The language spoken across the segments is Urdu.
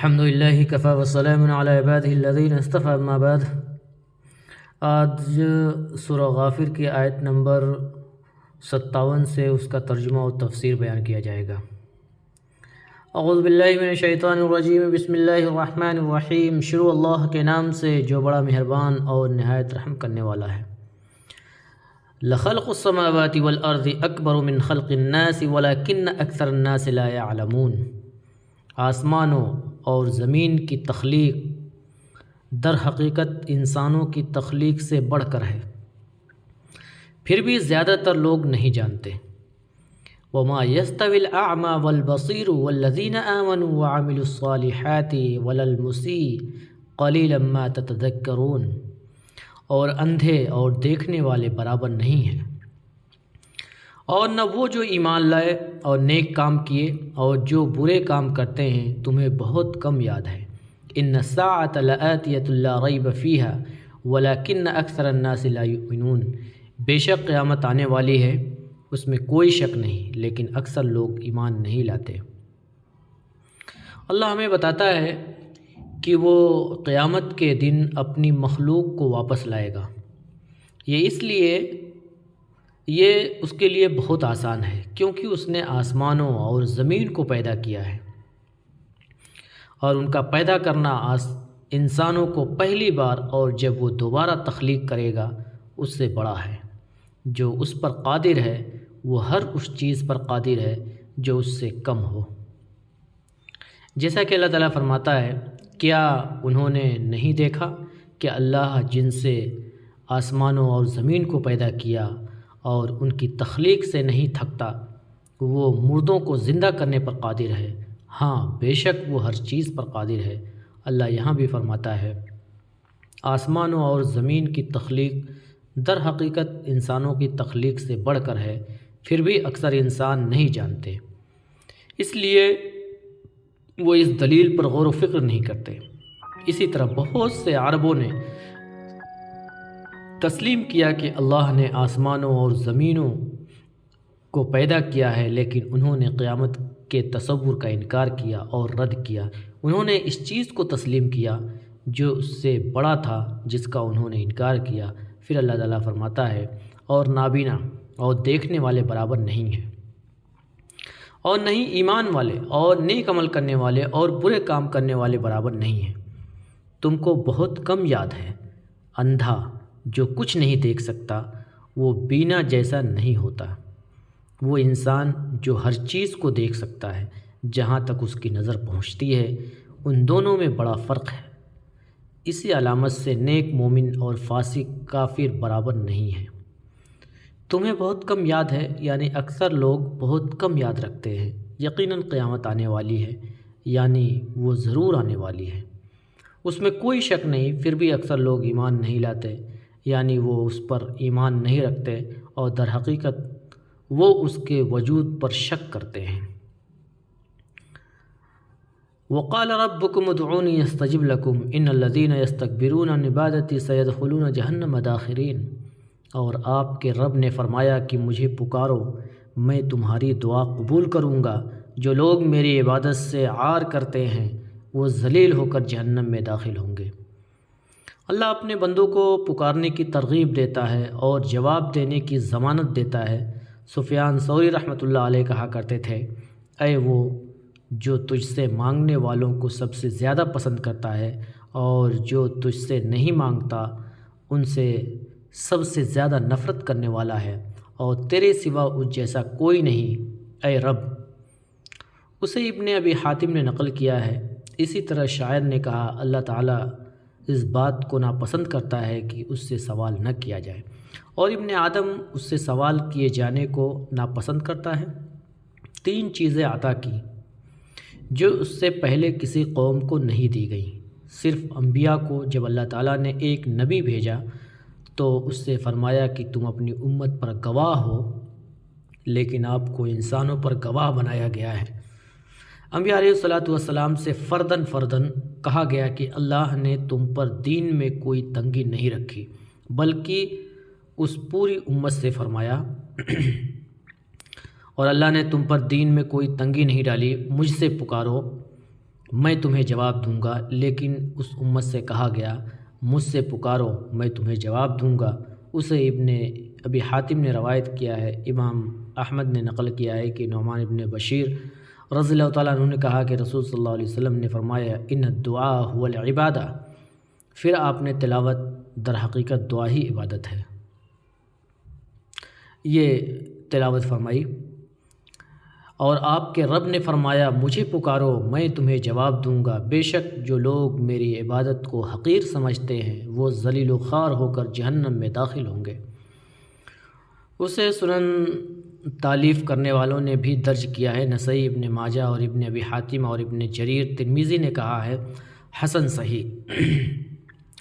الحمد للہ کفا وسلام علی عبادہ الذین اصطفى اما بعد۔ آج سورہ غافر کی آیت نمبر 57 سے اس کا ترجمہ و تفسیر بیان کیا جائے گا۔ اعوذ باللہ من الشیطان الرجیم، بسم اللہ الرحمن الرحیم۔ شروع اللہ کے نام سے جو بڑا مہربان اور نہایت رحم کرنے والا ہے۔ لخلق السماوات والارض اکبر من خلق الناس ولکن اکثر الناس لا يعلمون۔ آسمانوں اور زمین کی تخلیق در حقیقت انسانوں کی تخلیق سے بڑھ کر ہے، پھر بھی زیادہ تر لوگ نہیں جانتے۔ وَمَا يَسْتَوِي الْأَعْمَى وَالْبَصِيرُ وَالَّذِينَ آمَنُوا وَعَمِلُوا الصَّالِحَاتِ وَلَا الْمُسِيءُ قَلِيلًا مَا تَتَذَكَّرُونَ۔ اور اندھے اور دیکھنے والے برابر نہیں ہیں، اور نہ وہ جو ایمان لائے اور نیک کام کیے، اور جو برے کام کرتے ہیں تمہیں بہت کم یاد ہے۔ ان الساعۃ لآتیۃ لا ریب فیہا ولکن اکثر الناس لا یؤمنون۔ بے شک قیامت آنے والی ہے، اس میں کوئی شک نہیں، لیکن اکثر لوگ ایمان نہیں لاتے۔ اللہ ہمیں بتاتا ہے کہ وہ قیامت کے دن اپنی مخلوق کو واپس لائے گا۔ یہ اس کے لیے بہت آسان ہے، کیونکہ اس نے آسمانوں اور زمین کو پیدا کیا ہے، اور ان کا پیدا کرنا انسانوں کو پہلی بار اور جب وہ دوبارہ تخلیق کرے گا اس سے بڑا ہے۔ جو اس پر قادر ہے وہ ہر اس چیز پر قادر ہے جو اس سے کم ہو۔ جیسا کہ اللہ تعالیٰ فرماتا ہے، کیا انہوں نے نہیں دیکھا کہ اللہ جن سے آسمانوں اور زمین کو پیدا کیا اور ان کی تخلیق سے نہیں تھکتا، وہ مردوں کو زندہ کرنے پر قادر ہے۔ ہاں بے شک وہ ہر چیز پر قادر ہے۔ اللہ یہاں بھی فرماتا ہے، آسمانوں اور زمین کی تخلیق در حقیقت انسانوں کی تخلیق سے بڑھ کر ہے، پھر بھی اکثر انسان نہیں جانتے، اس لیے وہ اس دلیل پر غور و فکر نہیں کرتے۔ اسی طرح بہت سے عربوں نے تسلیم کیا کہ اللہ نے آسمانوں اور زمینوں کو پیدا کیا ہے، لیکن انہوں نے قیامت کے تصور کا انکار کیا اور رد کیا۔ انہوں نے اس چیز کو تسلیم کیا جو اس سے بڑا تھا جس کا انہوں نے انکار کیا۔ پھر اللہ تعالیٰ فرماتا ہے، اور نابینا اور دیکھنے والے برابر نہیں ہیں، اور نہیں ایمان والے اور نیک عمل کرنے والے اور برے کام کرنے والے برابر نہیں ہیں۔ تم کو بہت کم یاد ہے۔ اندھا جو کچھ نہیں دیکھ سکتا وہ بینا جیسا نہیں ہوتا۔ وہ انسان جو ہر چیز کو دیکھ سکتا ہے جہاں تک اس کی نظر پہنچتی ہے، ان دونوں میں بڑا فرق ہے۔ اسی علامت سے نیک مومن اور فاسق کافر برابر نہیں ہیں۔ تمہیں بہت کم یاد ہے، یعنی اکثر لوگ بہت کم یاد رکھتے ہیں۔ یقیناً قیامت آنے والی ہے، یعنی وہ ضرور آنے والی ہے، اس میں کوئی شک نہیں، پھر بھی اکثر لوگ ایمان نہیں لاتے، یعنی وہ اس پر ایمان نہیں رکھتے اور در حقیقت وہ اس کے وجود پر شک کرتے ہیں۔ وقال ربكم ادعوني استجب لكم ان الذين يستكبرون عن عبادتي سيدخلون جہنم داخرین۔ اور آپ کے رب نے فرمایا کہ مجھے پکارو، میں تمہاری دعا قبول کروں گا۔ جو لوگ میری عبادت سے عار کرتے ہیں وہ ذلیل ہو کر جہنم میں داخل ہوں گے۔ اللہ اپنے بندوں کو پکارنے کی ترغیب دیتا ہے اور جواب دینے کی ضمانت دیتا ہے۔ سفیان ثوری رحمۃ اللہ علیہ کہا کرتے تھے، اے وہ جو تجھ سے مانگنے والوں کو سب سے زیادہ پسند کرتا ہے، اور جو تجھ سے نہیں مانگتا ان سے سب سے زیادہ نفرت کرنے والا ہے، اور تیرے سوا اس جیسا کوئی نہیں، اے رب۔ اسے ابن ابی حاتم نے نقل کیا ہے۔ اسی طرح شاعر نے کہا، اللہ تعالیٰ اس بات کو ناپسند کرتا ہے کہ اس سے سوال نہ کیا جائے، اور ابن آدم اس سے سوال کیے جانے کو ناپسند کرتا ہے۔ 3 چیزیں عطا کی جو اس سے پہلے کسی قوم کو نہیں دی گئیں، صرف انبیاء کو۔ جب اللہ تعالیٰ نے ایک نبی بھیجا تو اس سے فرمایا کہ تم اپنی امت پر گواہ ہو، لیکن آپ کو انسانوں پر گواہ بنایا گیا ہے۔ انبیاء علیہ الصلاۃ والسلام سے فرداً کہا گیا کہ اللہ نے تم پر دین میں کوئی تنگی نہیں رکھی، بلکہ اس پوری امت سے فرمایا اور اللہ نے تم پر دین میں کوئی تنگی نہیں ڈالی، مجھ سے پکارو، میں تمہیں جواب دوں گا، لیکن اس امت سے کہا گیا مجھ سے پکارو میں تمہیں جواب دوں گا۔ اسے ابن ابی حاتم نے روایت کیا ہے، امام احمد نے نقل کیا ہے کہ نعمان ابن بشیر رضی اللہ تعالیٰ عنہ نے کہا کہ رسول صلی اللہ علیہ وسلم نے فرمایا ان الدعاء هو العبادہ، پھر آپ نے تلاوت در حقیقت دعا ہی عبادت ہے، یہ تلاوت فرمائی۔ اور آپ کے رب نے فرمایا مجھے پکارو میں تمہیں جواب دوں گا، بے شک جو لوگ میری عبادت کو حقیر سمجھتے ہیں وہ ذلیل و خوار ہو کر جہنم میں داخل ہوں گے۔ اسے سنن تالیف کرنے والوں نے بھی درج کیا ہے، نسائی، ابن ماجہ اور ابن ابی حاتم اور ابن جریر ترمذی نے کہا ہے حسن صحیح۔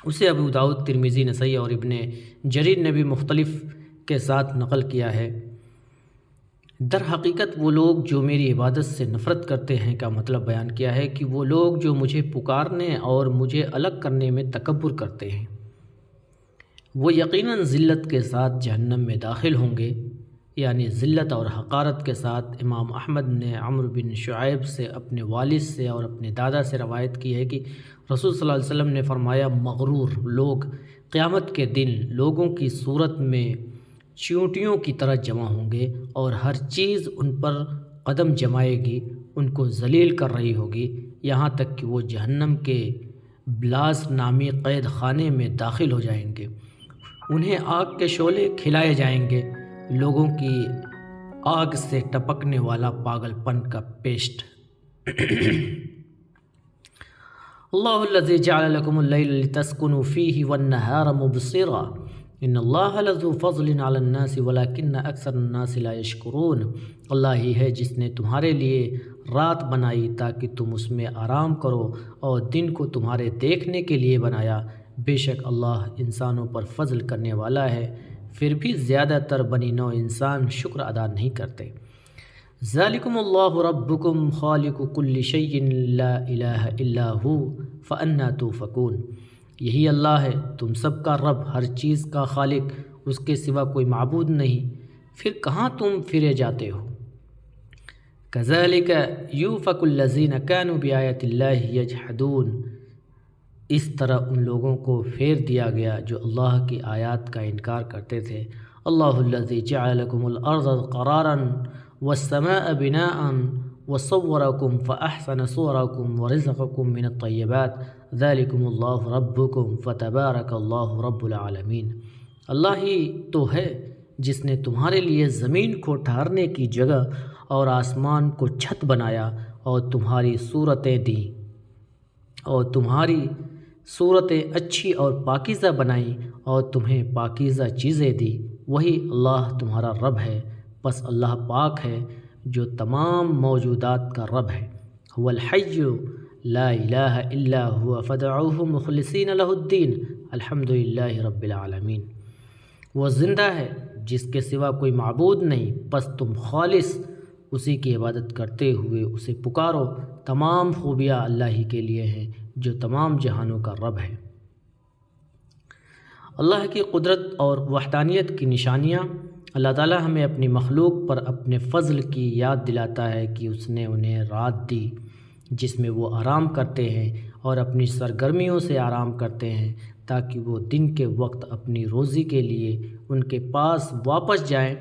اسے ابو داؤد، ترمذی، نسائی اور ابن جریر نے بھی مختلف کے ساتھ نقل کیا ہے۔ در حقیقت وہ لوگ جو میری عبادت سے نفرت کرتے ہیں کا مطلب بیان کیا ہے کہ وہ لوگ جو مجھے پکارنے اور مجھے الگ کرنے میں تکبر کرتے ہیں وہ یقیناً ذلت کے ساتھ جہنم میں داخل ہوں گے، یعنی ذلت اور حقارت کے ساتھ۔ امام احمد نے عمرو بن شعیب سے اپنے والد سے اور اپنے دادا سے روایت کی ہے کہ رسول صلی اللہ علیہ وسلم نے فرمایا مغرور لوگ قیامت کے دن لوگوں کی صورت میں چیونٹیوں کی طرح جمع ہوں گے اور ہر چیز ان پر قدم جمائے گی، ان کو ذلیل کر رہی ہوگی، یہاں تک کہ وہ جہنم کے بلاس نامی قید خانے میں داخل ہو جائیں گے۔ انہیں آگ کے شعلے کھلائے جائیں گے، لوگوں کی آگ سے ٹپکنے والا پاگل پن کا پیسٹ۔ اللہ الذی جعل لکم اللیل لتسکنوا فیہ والنہار مبصرا ان اللہ لذو فضل علی الناس ولکن اکثر الناس لا یشکرون۔ اللہ ہی ہے جس نے تمہارے لیے رات بنائی تاکہ تم اس میں آرام کرو اور دن کو تمہارے دیکھنے کے لیے بنایا، بے شک اللہ انسانوں پر فضل کرنے والا ہے، پھر بھی زیادہ تر بنی نوع انسان شکر ادا نہیں کرتے۔ ذالکم اللہ ربکم خالق کل شیء لا الہ الا ہو فانا توفکون۔ یہی اللہ ہے تم سب کا رب، ہر چیز کا خالق، اس کے سوا کوئی معبود نہیں، پھر کہاں تم پھرے جاتے ہو۔ کذالک یوفک الذین کانوا بآیات اللہ یجحدون، اس طرح ان لوگوں کو پھیر دیا گیا جو اللہ کی آیات کا انکار کرتے تھے۔ اللہ الذی جعل لکم الارض قرارا والسماء بناء وصورکم فاحسن صورکم ورزقکم من الطیبات ذالکم اللہ ربکم فتبارک اللہ رب العالمین۔ اللہ ہی تو ہے جس نے تمہارے لیے زمین کو ٹھہرنے کی جگہ اور آسمان کو چھت بنایا اور تمہاری صورتیں دیں اور تمہاری صورتیں اچھی اور پاکیزہ بنائیں اور تمہیں پاکیزہ چیزیں دی، وہی اللہ تمہارا رب ہے۔ پس اللہ پاک ہے جو تمام موجودات کا رب ہے۔ هو الحی لا الہ الا هو فدعوہ مخلصین لہ الدین الحمد للہ رب العالمین۔ وہ زندہ ہے جس کے سوا کوئی معبود نہیں، پس تم خالص اسی کی عبادت کرتے ہوئے اسے پکارو، تمام خوبیاں اللہ ہی کے لیے ہیں جو تمام جہانوں کا رب ہے۔ اللہ کی قدرت اور وحدانیت کی نشانیاں۔ اللہ تعالیٰ ہمیں اپنی مخلوق پر اپنے فضل کی یاد دلاتا ہے کہ اس نے انہیں رات دی جس میں وہ آرام کرتے ہیں اور اپنی سرگرمیوں سے آرام کرتے ہیں تاکہ وہ دن کے وقت اپنی روزی کے لیے ان کے پاس واپس جائیں۔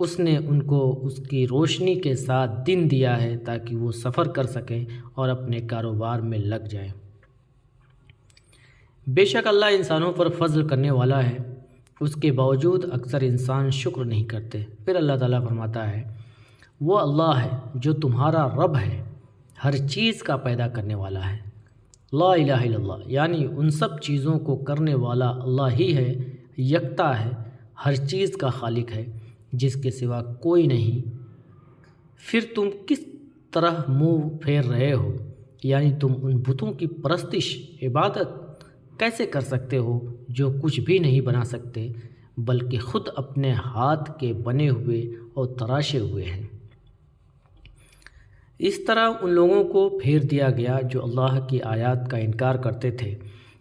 اس نے ان کو اس کی روشنی کے ساتھ دن دیا ہے تاکہ وہ سفر کر سکیں اور اپنے کاروبار میں لگ جائیں۔ بے شک اللہ انسانوں پر فضل کرنے والا ہے، اس کے باوجود اکثر انسان شکر نہیں کرتے۔ پھر اللہ تعالیٰ فرماتا ہے وہ اللہ ہے جو تمہارا رب ہے، ہر چیز کا پیدا کرنے والا ہے۔ لا الہ الا اللہ، یعنی ان سب چیزوں کو کرنے والا اللہ ہی ہے، یکتا ہے، ہر چیز کا خالق ہے، جس کے سوا کوئی نہیں۔ پھر تم کس طرح منہ پھیر رہے ہو، یعنی تم ان بتوں کی پرستش عبادت کیسے کر سکتے ہو جو کچھ بھی نہیں بنا سکتے بلکہ خود اپنے ہاتھ کے بنے ہوئے اور تراشے ہوئے ہیں۔ اس طرح ان لوگوں کو پھیر دیا گیا جو اللہ کی آیات کا انکار کرتے تھے،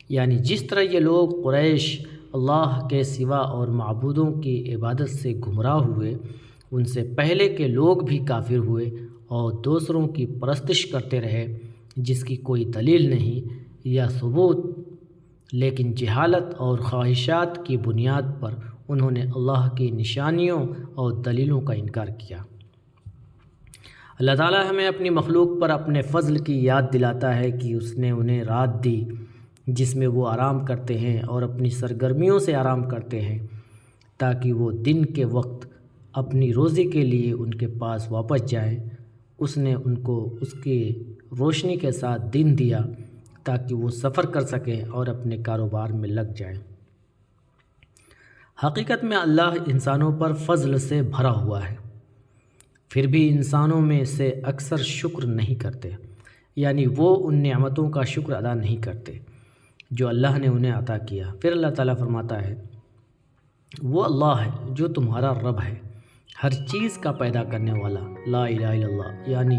یعنی جس طرح یہ لوگ قریش اللہ کے سوا اور معبودوں کی عبادت سے گمراہ ہوئے، ان سے پہلے کے لوگ بھی کافر ہوئے اور دوسروں کی پرستش کرتے رہے، جس کی کوئی دلیل نہیں یا ثبوت، لیکن جہالت اور خواہشات کی بنیاد پر انہوں نے اللہ کی نشانیوں اور دلیلوں کا انکار کیا۔ اللہ تعالیٰ ہمیں اپنی مخلوق پر اپنے فضل کی یاد دلاتا ہے کہ اس نے انہیں رات دی جس میں وہ آرام کرتے ہیں اور اپنی سرگرمیوں سے آرام کرتے ہیں، تاکہ وہ دن کے وقت اپنی روزی کے لیے ان کے پاس واپس جائیں۔ اس نے ان کو اس کی روشنی کے ساتھ دن دیا تاکہ وہ سفر کر سکیں اور اپنے کاروبار میں لگ جائیں۔ حقیقت میں اللہ انسانوں پر فضل سے بھرا ہوا ہے، پھر بھی انسانوں میں سے اکثر شکر نہیں کرتے، یعنی وہ ان نعمتوں کا شکر ادا نہیں کرتے جو اللہ نے انہیں عطا کیا۔ پھر اللہ تعالیٰ فرماتا ہے، وہ اللہ ہے جو تمہارا رب ہے، ہر چیز کا پیدا کرنے والا، لا الہ الا اللہ، یعنی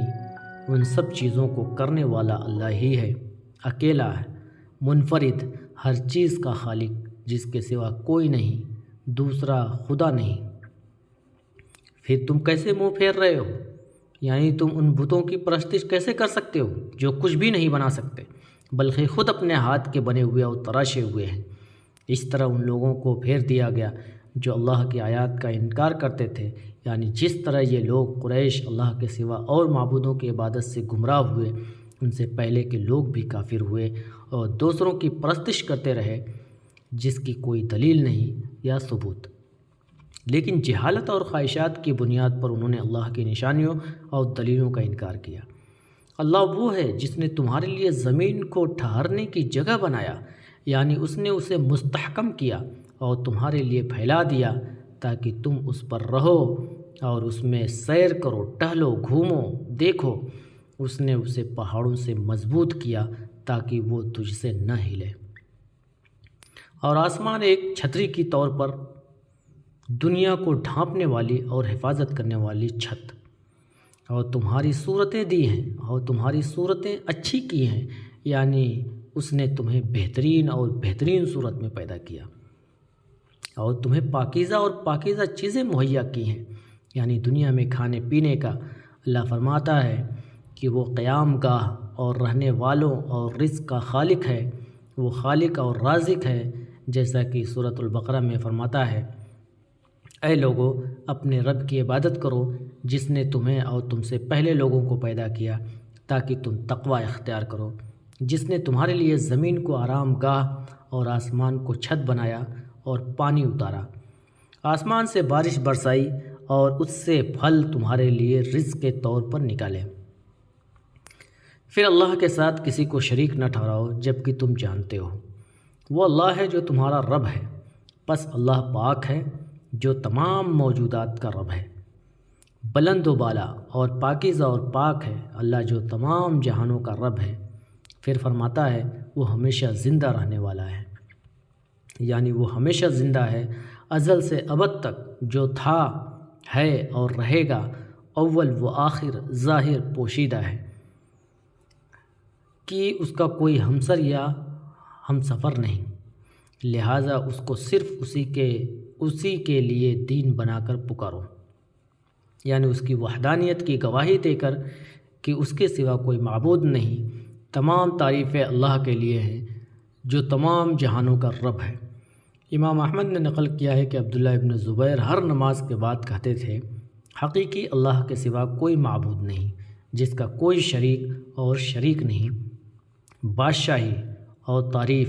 ان سب چیزوں کو کرنے والا اللہ ہی ہے، اکیلا ہے، منفرد، ہر چیز کا خالق، جس کے سوا کوئی نہیں، دوسرا خدا نہیں۔ پھر تم کیسے منہ پھیر رہے ہو؟ یعنی تم ان بتوں کی پرستش کیسے کر سکتے ہو جو کچھ بھی نہیں بنا سکتے، بلکہ خود اپنے ہاتھ کے بنے ہوئے اور تراشے ہوئے ہیں۔ اس طرح ان لوگوں کو پھیر دیا گیا جو اللہ کی آیات کا انکار کرتے تھے، یعنی جس طرح یہ لوگ قریش اللہ کے سوا اور معبودوں کی عبادت سے گمراہ ہوئے، ان سے پہلے کے لوگ بھی کافر ہوئے اور دوسروں کی پرستش کرتے رہے جس کی کوئی دلیل نہیں یا ثبوت، لیکن جہالت اور خواہشات کی بنیاد پر انہوں نے اللہ کی نشانیوں اور دلیلوں کا انکار کیا۔ اللہ وہ ہے جس نے تمہارے لیے زمین کو ٹھہرنے کی جگہ بنایا، یعنی اس نے اسے مستحکم کیا اور تمہارے لیے پھیلا دیا تاکہ تم اس پر رہو اور اس میں سیر کرو، ٹہلو، گھومو، دیکھو۔ اس نے اسے پہاڑوں سے مضبوط کیا تاکہ وہ تجھ سے نہ ہلے، اور آسمان ایک چھتری کی طور پر دنیا کو ڈھانپنے والی اور حفاظت کرنے والی چھت، اور تمہاری صورتیں دی ہیں اور تمہاری صورتیں اچھی کی ہیں، یعنی اس نے تمہیں بہترین اور بہترین صورت میں پیدا کیا اور تمہیں پاکیزہ اور پاکیزہ چیزیں مہیا کی ہیں، یعنی دنیا میں کھانے پینے کا۔ اللہ فرماتا ہے کہ وہ قیام گاہ اور رہنے والوں اور رزق کا خالق ہے، وہ خالق اور رازق ہے، جیسا کہ سورۃ البقرہ میں فرماتا ہے، اے لوگو اپنے رب کی عبادت کرو جس نے تمہیں اور تم سے پہلے لوگوں کو پیدا کیا تاکہ تم تقوی اختیار کرو، جس نے تمہارے لیے زمین کو آرام گاہ اور آسمان کو چھت بنایا اور پانی اتارا، آسمان سے بارش برسائی اور اس سے پھل تمہارے لیے رزق کے طور پر نکالے۔ پھر اللہ کے ساتھ کسی کو شریک نہ ٹھہراؤ جبکہ تم جانتے ہو وہ اللہ ہے جو تمہارا رب ہے، پس اللہ پاک ہے جو تمام موجودات کا رب ہے، بلند و بالا اور پاکیزہ اور پاک ہے اللہ جو تمام جہانوں کا رب ہے۔ پھر فرماتا ہے وہ ہمیشہ زندہ رہنے والا ہے، یعنی وہ ہمیشہ زندہ ہے، ازل سے ابد تک، جو تھا، ہے اور رہے گا، اول و آخر، ظاہر پوشیدہ ہے، کہ اس کا کوئی ہمسر یا ہم سفر نہیں، لہٰذا اس کو صرف اسی کے لیے دین بنا کر پکارو، یعنی اس کی وحدانیت کی گواہی دے کر کہ اس کے سوا کوئی معبود نہیں۔ تمام تعریفیں اللہ کے لیے ہیں جو تمام جہانوں کا رب ہے۔ امام احمد نے نقل کیا ہے کہ عبداللہ ابن زبیر ہر نماز کے بعد کہتے تھے، حقیقی اللہ کے سوا کوئی معبود نہیں جس کا کوئی شریک اور شریک نہیں، بادشاہی اور تعریف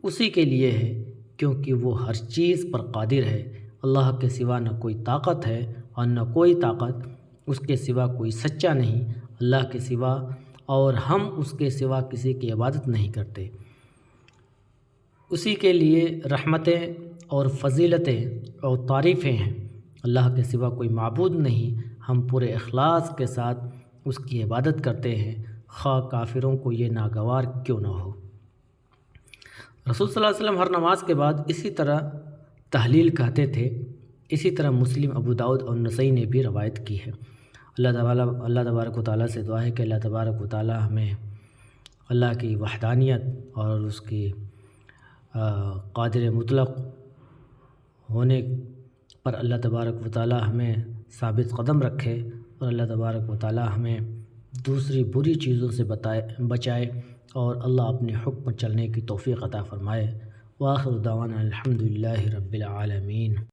اسی کے لیے ہے کیونکہ وہ ہر چیز پر قادر ہے۔ اللہ کے سوا نہ کوئی طاقت ہے اور نہ کوئی طاقت، اس کے سوا کوئی سچا نہیں اللہ کے سوا، اور ہم اس کے سوا کسی کی عبادت نہیں کرتے۔ اسی کے لیے رحمتیں اور فضیلتیں اور تعریفیں ہیں، اللہ کے سوا کوئی معبود نہیں، ہم پورے اخلاص کے ساتھ اس کی عبادت کرتے ہیں، خواہ کافروں کو یہ ناگوار کیوں نہ ہو۔ رسول صلی اللہ علیہ وسلم ہر نماز کے بعد اسی طرح تحلیل کہتے تھے۔ اسی طرح مسلم، ابو داؤد اور نسائی نے بھی روایت کی ہے۔ اللہ تبارک و تعالیٰ سے دعا ہے کہ اللہ تبارک و تعالیٰ ہمیں اللہ کی وحدانیت اور اس کی قادر مطلق ہونے پر اللہ تبارک و تعالیٰ ہمیں ثابت قدم رکھے، اور اللہ تبارک و تعالیٰ ہمیں دوسری بری چیزوں سے بچائے اور اللہ اپنے حکم پر چلنے کی توفیق عطا فرمائے۔ وآخر دعوانا الحمدللہ رب العالمین۔